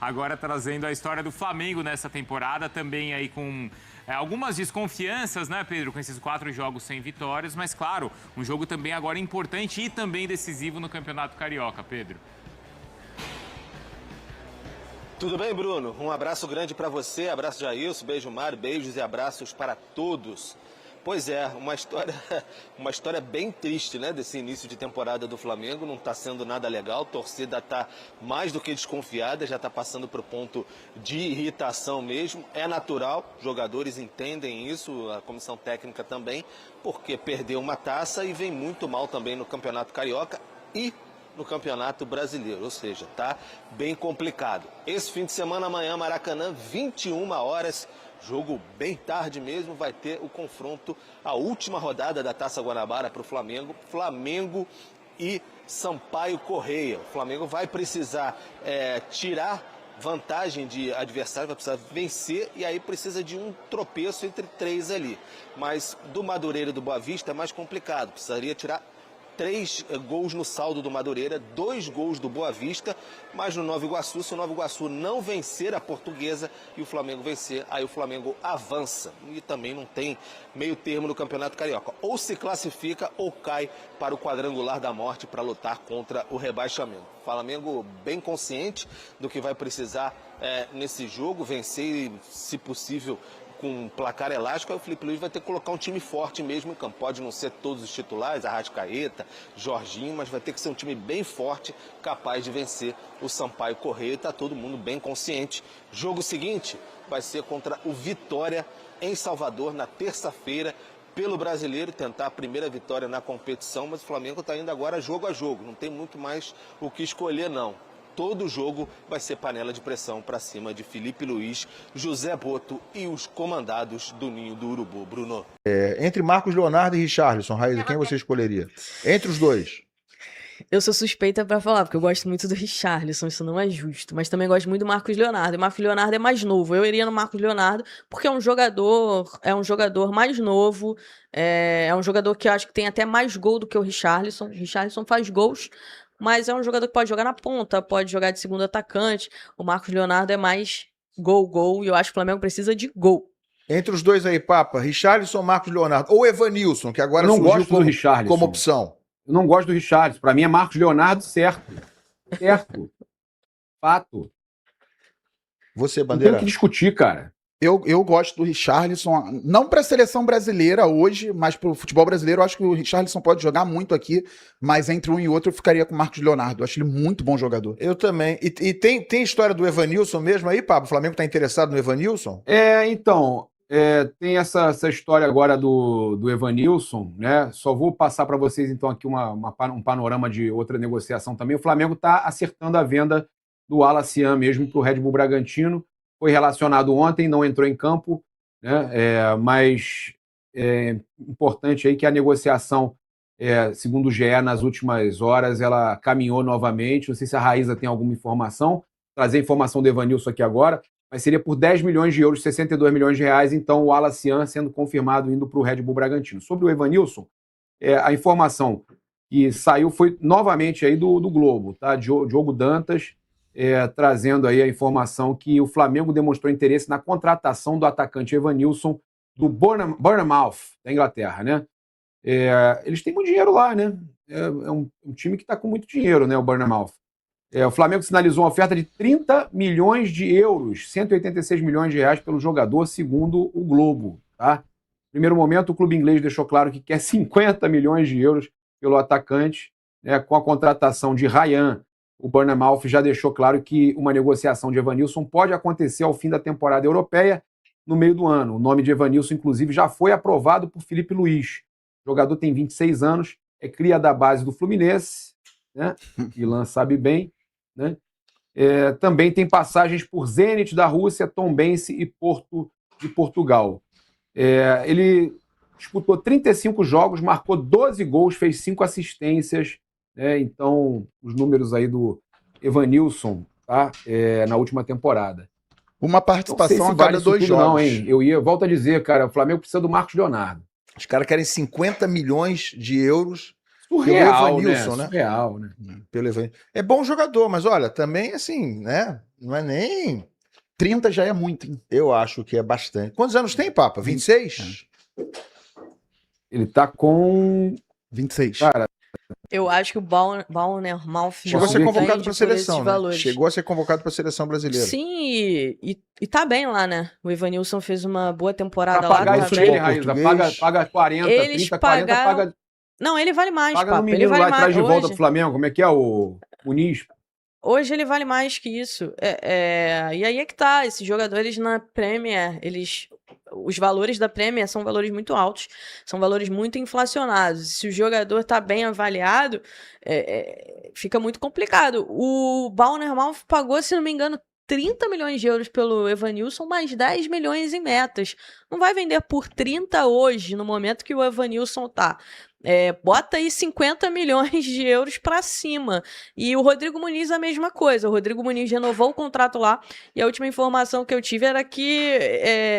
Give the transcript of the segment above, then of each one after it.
Agora trazendo a história do Flamengo nessa temporada, também aí com algumas desconfianças, né, Pedro, com esses 4 jogos sem vitórias, mas claro, um jogo também agora importante e também decisivo no Campeonato Carioca, Pedro. Tudo bem, Bruno? Um abraço grande para você, abraço Jailson, beijo Mário, beijos e abraços para todos. Pois é, uma história bem triste, né, desse início de temporada do Flamengo, não está sendo nada legal, a torcida está mais do que desconfiada, já está passando para o ponto de irritação mesmo, é natural, jogadores entendem isso, a comissão técnica também, porque perdeu uma taça e vem muito mal também no Campeonato Carioca e no Campeonato Brasileiro, ou seja, tá bem complicado. Esse fim de semana, amanhã, Maracanã, 21 horas, jogo bem tarde mesmo, vai ter o confronto, a última rodada da Taça Guanabara para o Flamengo, Flamengo e Sampaio Corrêa. O Flamengo vai precisar tirar vantagem de adversário, vai precisar vencer e aí precisa de um tropeço entre 3 ali. Mas do Madureira e do Boa Vista é mais complicado, precisaria tirar 3 gols no saldo do Madureira, 2 gols do Boa Vista, mas no Nova Iguaçu, se o Nova Iguaçu não vencer a Portuguesa e o Flamengo vencer, aí o Flamengo avança. E também não tem meio termo no Campeonato Carioca. Ou se classifica ou cai para o quadrangular da morte para lutar contra o rebaixamento. O Flamengo bem consciente do que vai precisar nesse jogo, vencer e, se possível, com um placar elástico, aí o Felipe Luiz vai ter que colocar um time forte mesmo em campo. Pode não ser todos os titulares, Arrascaeta, Jorginho, mas vai ter que ser um time bem forte, capaz de vencer o Sampaio Corrêa. Está todo mundo bem consciente. Jogo seguinte vai ser contra o Vitória em Salvador, na terça-feira, pelo Brasileiro, tentar a primeira vitória na competição, mas o Flamengo está indo agora jogo a jogo, não tem muito mais o que escolher não. Todo jogo vai ser panela de pressão para cima de Felipe Luiz, José Boto e os comandados do Ninho do Urubu. Bruno. Entre Marcos Leonardo e Richarlison, Raíza, quem você escolheria? Entre os dois. Eu sou suspeita pra falar, porque eu gosto muito do Richarlison, isso não é justo. Mas também gosto muito do Marcos Leonardo. E o Marcos Leonardo é mais novo. Eu iria no Marcos Leonardo, porque é um jogador mais novo. É um jogador que eu acho que tem até mais gol do que o Richarlison. O Richarlison faz gols, mas é um jogador que pode jogar na ponta, pode jogar de segundo atacante. O Marcos Leonardo é mais gol, e eu acho que o Flamengo precisa de gol. Entre os dois aí, Papa, Richarlison ou Marcos Leonardo? Ou Evanilson, que agora surgiu como opção. Eu não gosto do Richarlison. Para mim é Marcos Leonardo, certo. Certo. Fato. Você, Não Bandeira? tem o que discutir, cara. Eu gosto do Richarlison, não para a seleção brasileira hoje, mas para o futebol brasileiro. Eu acho que o Richarlison pode jogar muito aqui, mas entre um e outro eu ficaria com o Marcos Leonardo. Eu acho ele muito bom jogador. Eu também. E tem história do Evanilson mesmo aí, Pablo? O Flamengo está interessado no Evanilson? Então, tem essa história agora do Evanilson, né? Só vou passar para vocês, então, aqui um panorama de outra negociação também. O Flamengo está acertando a venda do Alacian mesmo para o Red Bull Bragantino. Foi relacionado ontem, não entrou em campo, né? Mas é importante aí que a negociação, segundo o GE, nas últimas horas, ela caminhou novamente. Não sei se a Raíza tem alguma informação, trazer a informação do Evanilson aqui agora, mas seria por 10 milhões de euros, 62 milhões de reais, então o Alacian sendo confirmado indo para o Red Bull Bragantino. Sobre o Evanilson, a informação que saiu foi novamente aí do Globo, tá? Diogo Dantas, trazendo aí a informação que o Flamengo demonstrou interesse na contratação do atacante Evanilson do Bournemouth, da Inglaterra, né? Eles têm muito dinheiro lá, né? É um time que está com muito dinheiro, né? O Bournemouth. O Flamengo sinalizou uma oferta de 30 milhões de euros, 186 milhões de reais pelo jogador, segundo o Globo, tá? No primeiro momento, o clube inglês deixou claro que quer 50 milhões de euros pelo atacante, né? Com a contratação de Ryan. O Bournemouth já deixou claro que uma negociação de Evanilson pode acontecer ao fim da temporada europeia, no meio do ano. O nome de Evanilson, inclusive, já foi aprovado por Felipe Luiz. O jogador tem 26 anos, é cria da base do Fluminense, né? Ilan sabe bem, né? Também tem passagens por Zenit da Rússia, Tombense e Porto de Portugal. Ele disputou 35 jogos, marcou 12 gols, fez 5 assistências. Então, os números aí do Evanilson, tá? Na última temporada. Uma participação a cada 2 jogos. Não, hein? Volto a dizer, cara, o Flamengo precisa do Marcos Leonardo. Os caras querem 50 milhões de euros Surreal, Evanilson, né? né? Surreal, né? Pelo Evanilson. É bom jogador, mas olha, também assim, né? Não é nem... 30 já é muito, hein? Eu acho que é bastante. Quantos anos tem, Papa? 26? Ele tá com... 26. Cara, Eu acho que o Bournemouth Chegou a não ser convocado vende para a por seleção, esses né? valores. Chegou a ser convocado para a seleção brasileira. Sim, e tá bem lá, né? O Evanilson fez uma boa temporada pra lá. pagar Tá isso bem. nele, Raíza, paga 40, Eles 30, 40, pagaram... Não, ele vale mais, paga no papo. Ele menino vale lá mais. atrás de volta Hoje, do Flamengo. Como é que é o Muniz? hoje ele vale mais que isso. E aí é que tá. Esses jogadores na Premier, os valores da Premier são valores muito altos, são valores muito inflacionados. Se o jogador tá bem avaliado, fica muito complicado. O Bournemouth pagou, se não me engano, 30 milhões de euros pelo Evanilson, mais 10 milhões em metas. Não vai vender por 30 hoje, no momento que o Evanilson tá. Bota aí 50 milhões de euros pra cima. E o Rodrigo Muniz a mesma coisa. O Rodrigo Muniz renovou o contrato lá e a última informação que eu tive era que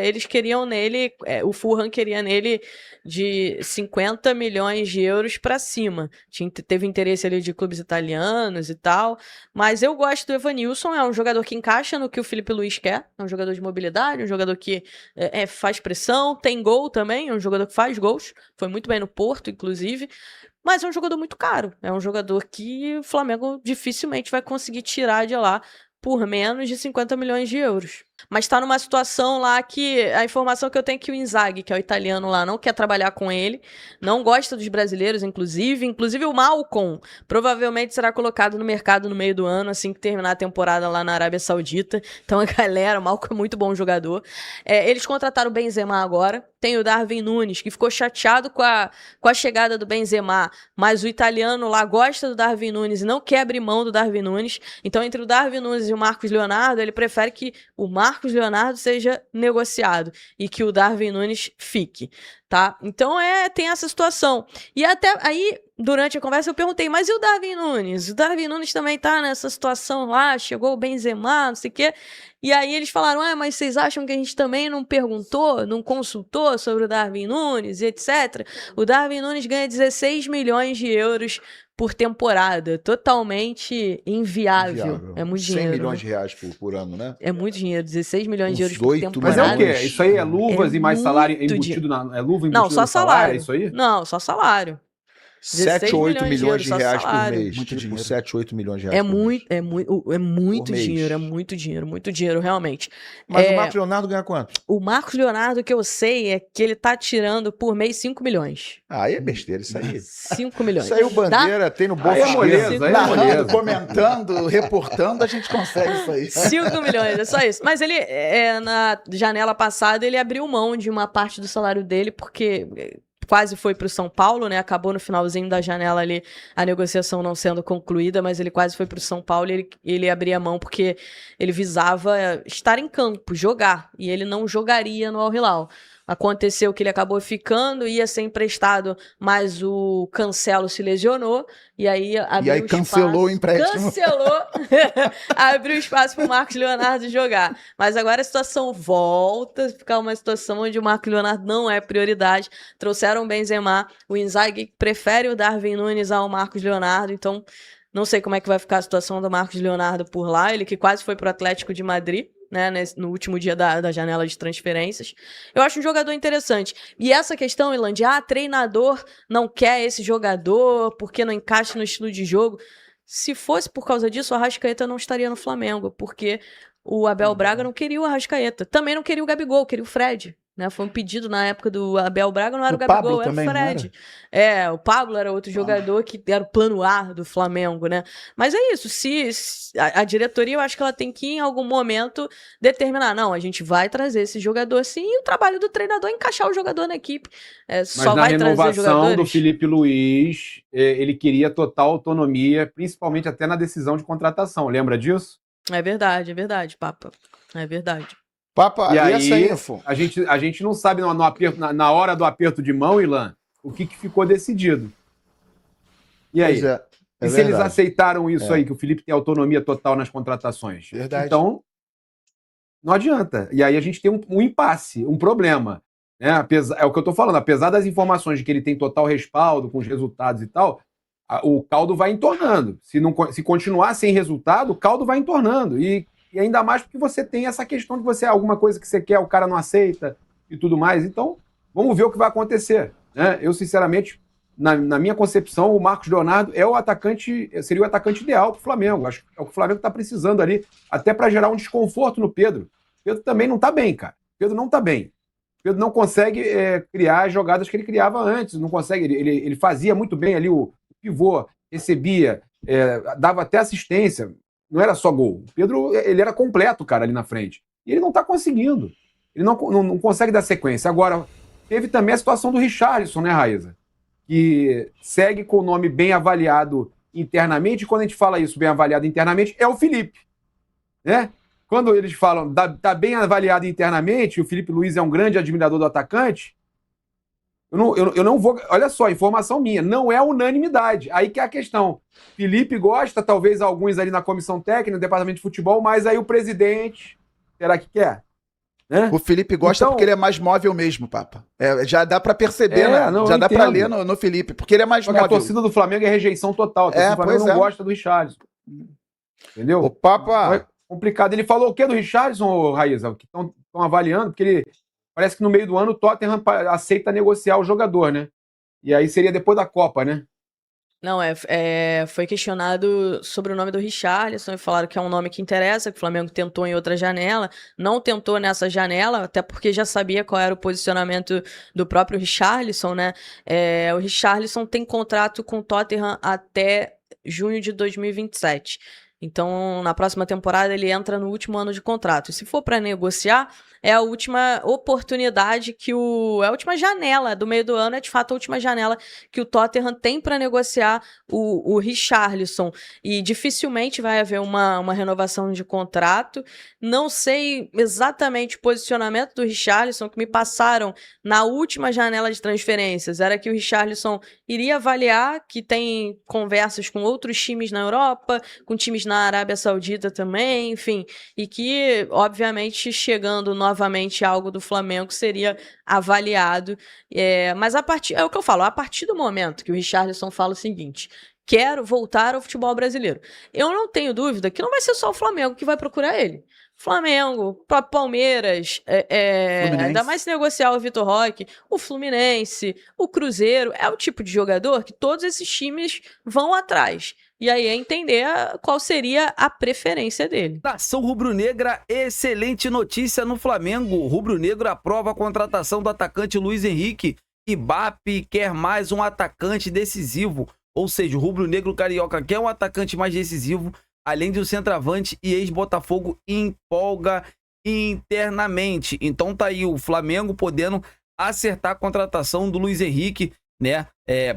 eles queriam nele, o Fulham queria nele de 50 milhões de euros pra cima. Teve interesse ali de clubes italianos e tal, mas eu gosto do Evanilson, é um jogador que encaixa no que o Felipe Luiz quer, é um jogador de mobilidade, um jogador que faz pressão, tem gol também, é um jogador que faz gols, foi muito bem no Porto, inclusive, mas é um jogador muito caro, é um jogador que o Flamengo dificilmente vai conseguir tirar de lá por menos de 50 milhões de euros. Mas tá numa situação lá que a informação que eu tenho é que o Inzaghi, que é o italiano lá, não quer trabalhar com ele, não gosta dos brasileiros, inclusive o Malcom provavelmente será colocado no mercado no meio do ano, assim que terminar a temporada lá na Arábia Saudita. Então a galera, o Malcom é muito bom jogador. Eles contrataram o Benzema agora, tem o Darwin Núñez, que ficou chateado com a chegada do Benzema, mas o italiano lá gosta do Darwin Núñez e não quer abrir mão do Darwin Núñez. Então entre o Darwin Núñez e o Marcos Leonardo, ele prefere que o Marcos Leonardo seja negociado e que o Darwin Núñez fique, tá? Então tem essa situação. E até aí, durante a conversa, eu perguntei, mas e o Darwin Núñez? O Darwin Núñez também tá nessa situação lá, chegou o Benzema, não sei o quê. E aí eles falaram, mas vocês acham que a gente também não perguntou, não consultou sobre o Darwin Núñez e etc? O Darwin Núñez ganha 16 milhões de euros por temporada, totalmente inviável. É muito dinheiro. 100 milhões né? de reais por ano, né? É muito dinheiro, 16 milhões de Uns euros por 8 temporada. Mas é o quê? milhões. Isso aí é luvas É e mais salário muito embutido é luva embutida Não, só no salário, salário. é isso aí? Não, só salário. 7 ou 8 milhões de só reais por salário. mês. Muito Tipo, dinheiro. 7, 8 milhões de reais É por mês. muito Por mês. dinheiro, muito dinheiro, realmente. Mas o Marcos Leonardo ganha quanto? O Marcos Leonardo, que eu sei, é que ele tá tirando por mês 5 milhões. Aí é besteira, isso aí. 5 milhões. Isso aí o Bandeira tem no bolso Aí é moleza, esquerdo. aí é Narrando, moleza. comentando, reportando, a gente consegue isso aí. 5 milhões, é só isso. Mas ele, na janela passada, ele abriu mão de uma parte do salário dele, porque quase foi pro São Paulo, né? Acabou no finalzinho da janela ali, a negociação não sendo concluída, mas ele quase foi pro São Paulo e ele abria mão porque ele visava estar em campo, jogar, e ele não jogaria no Al Hilal. Aconteceu que ele acabou ficando, ia ser emprestado, mas o Cancelo se lesionou, e aí abriu cancelou o empréstimo. Cancelou, abriu espaço pro Marcos Leonardo jogar. Mas agora a situação volta a ficar uma situação onde o Marcos Leonardo não é prioridade. Trouxeram o Benzema, o Inzaghi prefere o Darwin Núñez ao Marcos Leonardo, então não sei como é que vai ficar a situação do Marcos Leonardo por lá, ele que quase foi pro Atlético de Madrid, né, no último dia da janela de transferências. Eu acho um jogador interessante. E essa questão, Ilan, de treinador não quer esse jogador porque não encaixa no estilo de jogo. Se fosse por causa disso, o Arrascaeta não estaria no Flamengo, porque o Abel Braga não queria o Arrascaeta. Também não queria o Gabigol, queria o Fred. Né? Foi um pedido na época do Abel Braga, não era o Gabigol, Pablo era também, o Fred. O Pablo era outro jogador que era o plano A do Flamengo, né? Mas é isso, se a diretoria, eu acho que ela tem que, em algum momento, determinar, não, a gente vai trazer esse jogador sim, e o trabalho do treinador é encaixar o jogador na equipe. Mas Só na vai trazer renovação jogadores. do Felipe Luiz, ele queria total autonomia, principalmente até na decisão de contratação. Lembra disso? É verdade, Papa. É verdade. Papa, E e aí, essa info? a gente não sabe na hora do aperto de mão, Ilan, o que ficou decidido. E aí? Pois é, E se eles verdade. aceitaram isso aí, que o Felipe tem autonomia total nas contratações? Verdade. Então, não adianta. E aí a gente tem um impasse, um problema. Né? É o que eu tô falando, apesar das informações de que ele tem total respaldo com os resultados e tal, o caldo vai entornando. Se continuar sem resultado, o caldo vai entornando. E ainda mais porque você tem essa questão de você, alguma coisa que você quer, o cara não aceita e tudo mais. Então, vamos ver o que vai acontecer. Né? Eu, sinceramente, na minha concepção, o Marcos Leonardo seria o atacante ideal para o Flamengo. Acho que é o que o Flamengo está precisando ali, até para gerar um desconforto no Pedro. O Pedro também não está bem, cara. O Pedro não está bem. O Pedro não consegue criar as jogadas que ele criava antes. Não consegue. Ele fazia muito bem ali o pivô, recebia, dava até assistência. Não era só gol. O Pedro, ele era completo, cara, ali na frente. E ele não está conseguindo. Ele não consegue dar sequência. Agora, teve também a situação do Richarlison, né, Raíza? Que segue com o nome bem avaliado internamente. E quando a gente fala isso, bem avaliado internamente, é o Felipe. Né? Quando eles falam, tá bem avaliado internamente, o Felipe Luiz é um grande admirador do atacante, eu não vou... Olha só, informação minha, não é unanimidade. Aí que é a questão. Felipe gosta, talvez alguns ali na comissão técnica, no departamento de futebol, mas aí o presidente, será que quer? Né? O Felipe gosta porque ele é mais móvel mesmo, Papa. Já dá pra perceber, né? Já dá pra ler no Felipe, porque ele é mais móvel. A torcida do Flamengo é rejeição total. A torcida do Flamengo não gosta do Richarlison. Entendeu? O Papa... É complicado. Ele falou o quê do Richarlison, Raíza? Que estão avaliando, porque ele... Parece que no meio do ano o Tottenham aceita negociar o jogador, né? E aí seria depois da Copa, né? Não, foi questionado sobre o nome do Richarlison e falaram que é um nome que interessa, que o Flamengo tentou em outra janela, não tentou nessa janela, até porque já sabia qual era o posicionamento do próprio Richarlison, né? O Richarlison tem contrato com o Tottenham até junho de 2027. Então, na próxima temporada, ele entra no último ano de contrato. E se for para negociar, é a última oportunidade é a última janela do meio do ano, é de fato a última janela que o Tottenham tem para negociar o Richarlison. E dificilmente vai haver uma renovação de contrato. Não sei exatamente o posicionamento do Richarlison, que me passaram na última janela de transferências. Era que o Richarlison iria avaliar, que tem conversas com outros times na Europa, com times na Arábia Saudita também, enfim, e que, obviamente, chegando novamente algo do Flamengo seria avaliado, mas é o que eu falo, a partir do momento que o Richarlison fala o seguinte: quero voltar ao futebol brasileiro, eu não tenho dúvida que não vai ser só o Flamengo que vai procurar ele. Flamengo, próprio Palmeiras, ainda mais se negociar o Vitor Roque, o Fluminense, o Cruzeiro, é o tipo de jogador que todos esses times vão atrás. E aí é entender qual seria a preferência dele. Nação rubro-negra, excelente notícia no Flamengo. O rubro-negro aprova a contratação do atacante Luiz Henrique. Ibape quer mais um atacante decisivo. Ou seja, o rubro-negro carioca quer um atacante mais decisivo, além de um centroavante, e ex-Botafogo empolga internamente. Então tá aí o Flamengo podendo acertar a contratação do Luiz Henrique, né?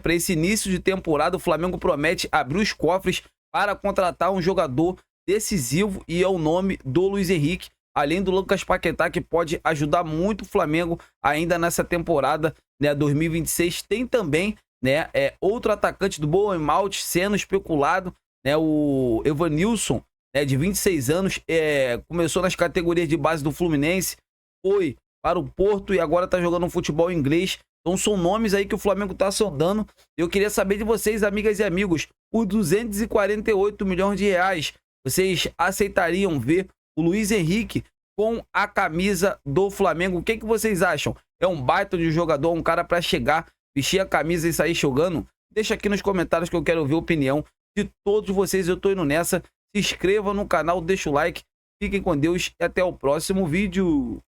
Para esse início de temporada, o Flamengo promete abrir os cofres para contratar um jogador decisivo, e é o nome do Luiz Henrique, além do Lucas Paquetá, que pode ajudar muito o Flamengo ainda nessa temporada, né, 2026. Tem também, né, outro atacante do Bournemouth sendo especulado, né, o Evanilson, né, de 26 anos, começou nas categorias de base do Fluminense, foi para o Porto e agora está jogando futebol inglês. Então são nomes aí que o Flamengo está sondando. Eu queria saber de vocês, amigas e amigos, por 248 milhões de reais, vocês aceitariam ver o Luiz Henrique com a camisa do Flamengo? O que vocês acham? É um baita de jogador, um cara para chegar, vestir a camisa e sair jogando? Deixa aqui nos comentários que eu quero ouvir a opinião de todos vocês. Eu tô indo nessa. Se inscreva no canal, deixa o like. Fiquem com Deus e até o próximo vídeo.